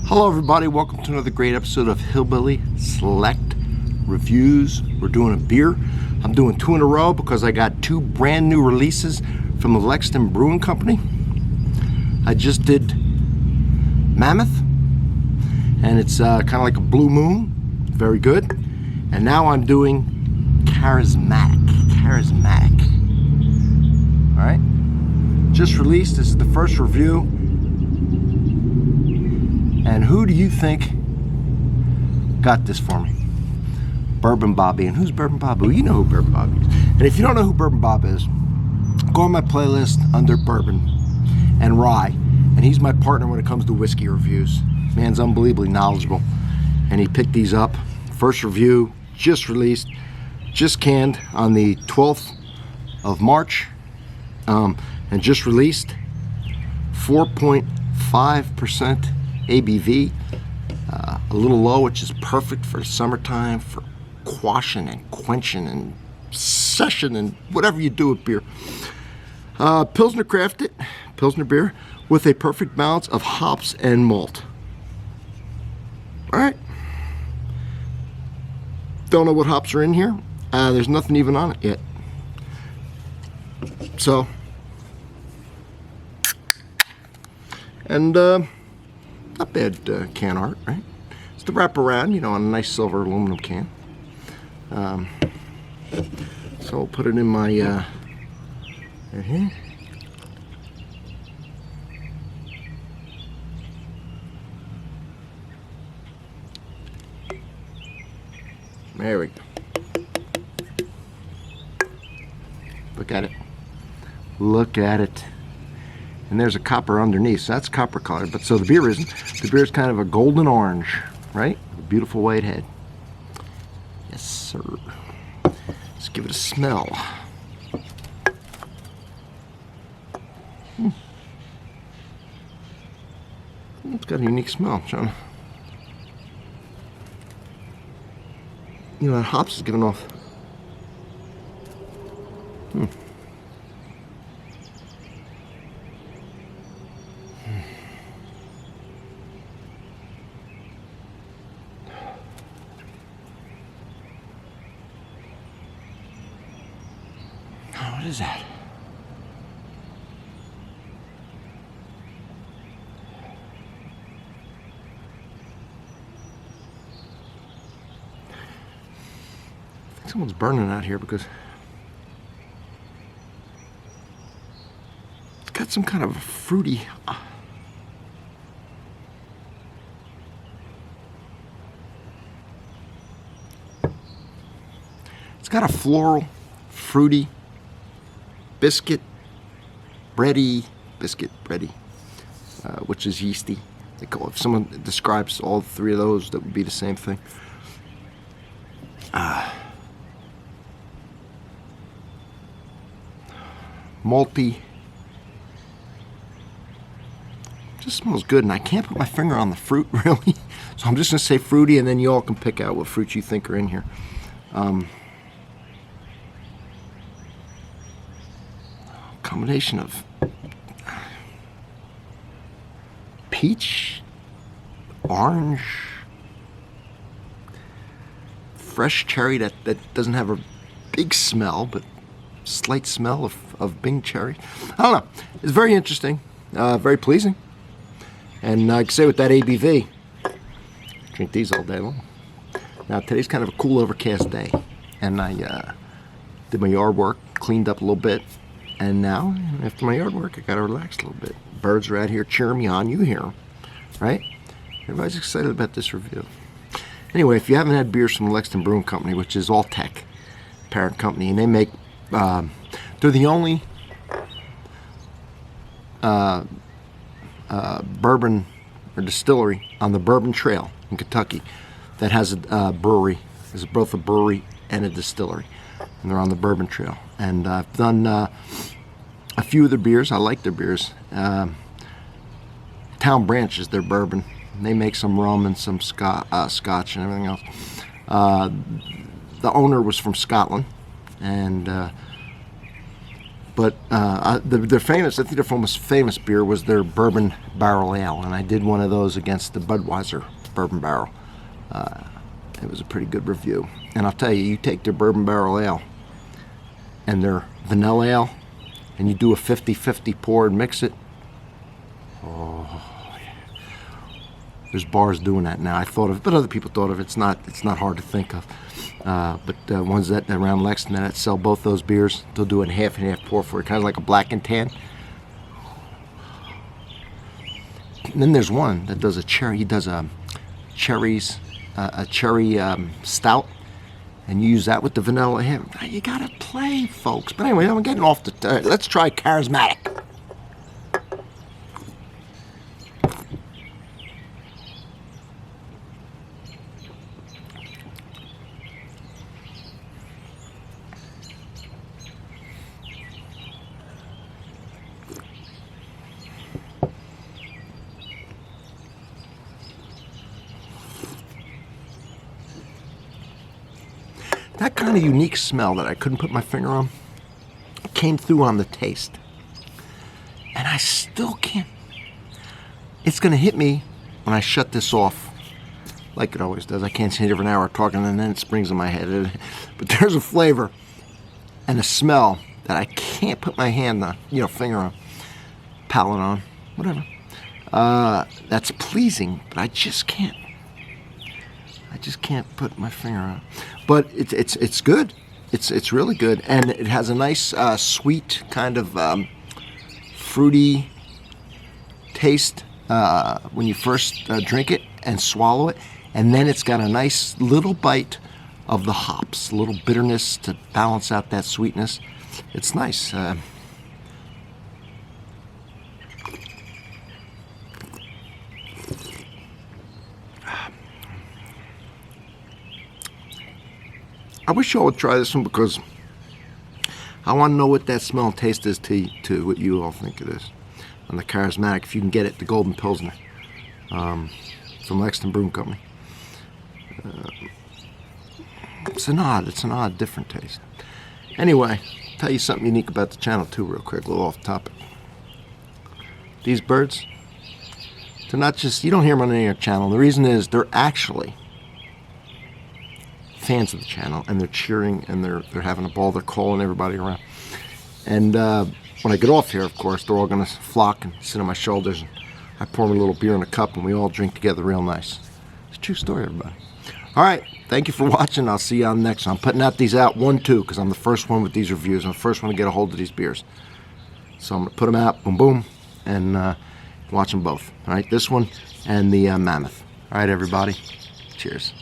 Hello everybody, welcome to another great episode of Hillbilly Select Reviews. We're doing a beer. I'm doing 2 in a row because I got 2 brand new releases from the Lexington Brewing Company. I just did Mammoth, and it's kind of like a blue moon, very good. And now I'm doing Charismatic. All right, just released. This is the first review. And who do you think got this for me? Bourbon Bobby. And who's Bourbon Bobby? Well, you know who Bourbon Bobby is. And if you don't know who Bourbon Bob is, go on my playlist under Bourbon and Rye. And he's my partner when it comes to whiskey reviews. Man's unbelievably knowledgeable. And he picked these up. First review, just released, just canned on the 12th of March. And just released 4.5% ABV, a little low, which is perfect for summertime, for quashing and quenching and session and whatever you do with beer. Pilsner crafted, Pilsner beer, with a perfect balance of hops and malt. All right. Don't know what hops are in here. There's nothing even on it yet. So, and not bad can art, right? It's the wraparound, you know, on a nice silver aluminum can. So I'll put it in my right here. There we go. Look at it. Look at it. And there's a copper underneath, so that's copper colored, but so the beer isn't. The beer is kind of a golden orange, right? A beautiful white head. Yes, sir. Let's give it a smell. It's got a unique smell, John. You know, that hops is giving off. What is that? I think someone's burning out here because it's got some kind of a fruity. It's got a floral, fruity, biscuit bready, which is yeasty. If someone describes all 3 of those, that would be the same thing. Malty. Just smells good, and I can't put my finger on the fruit really. So I'm just gonna say fruity, and then you all can pick out what fruits you think are in here. Combination of peach, orange, fresh cherry that doesn't have a big smell, but slight smell of Bing cherry. I don't know. It's very interesting, very pleasing. And I can say with that ABV, drink these all day long. Now today's kind of a cool overcast day, and I did my yard work, cleaned up a little bit. And now, after my yard work, I gotta relax a little bit. Birds are out here cheering me on. You hear them, right? Everybody's excited about this review. Anyway, if you haven't had beers from the Lexington Brewing Company, which is all tech parent company, and they make, they're the only bourbon or distillery on the Bourbon Trail in Kentucky that has a brewery. It's both a brewery and a distillery, and they're on the Bourbon Trail. And I've done a few of their beers. I like their beers. Town Branch is their bourbon. They make some rum and some scotch and everything else. The owner was from Scotland, and But their famous, I think their most famous beer was their bourbon barrel ale, and I did one of those against the Budweiser bourbon barrel. It was a pretty good review. And I'll tell you, you take their bourbon barrel ale and their vanilla ale, and you do a 50-50 pour and mix it. Oh, there's bars doing that now. I thought of it, but other people thought of it. It's not hard to think of. But ones that around Lexington that sell both those beers, they'll do a half and half pour for it, kind of like a black and tan. And then there's one that does a cherry. He does a cherry stout, and you use that with the vanilla. You gotta play, folks. But anyway, I'm getting off the. Let's try Charismatic. That kind of unique smell that I couldn't put my finger on came through on the taste. And I still can't. It's going to hit me when I shut this off, like it always does. I can't see it every hour talking, and then it springs in my head. But there's a flavor and a smell that I can't put my hand on, finger on, palate on, whatever. That's pleasing, but I just can't. I just can't put my finger on it. But it's good. It's really good, and it has a nice sweet kind of fruity taste when you first drink it and swallow it, and then it's got a nice little bite of the hops, a little bitterness to balance out that sweetness. It's nice. I wish y'all would try this one because I want to know what that smell and taste is to what you all think it is. On the Charismatic, if you can get it, the Golden Pilsner from Lexington Brewing Company. It's an odd, different taste. Anyway, tell you something unique about the channel too, real quick, a little off topic. These birds, they're not just, you don't hear them on any other channel. The reason is they're actually fans of the channel, and they're cheering, and they're having a ball. They're calling everybody around. And when I get off here, of course, they're all going to flock and sit on my shoulders, and I pour me a little beer in a cup, and we all drink together real nice. It's a true story, everybody. All right, thank you for watching. I'll see you on the next one. I'm putting out these out 1-2 because I'm the first one with these reviews. I'm the first one to get a hold of these beers. So I'm going to put them out, boom, boom, and watch them both. All right, this one and the Mammoth. All right, everybody. Cheers.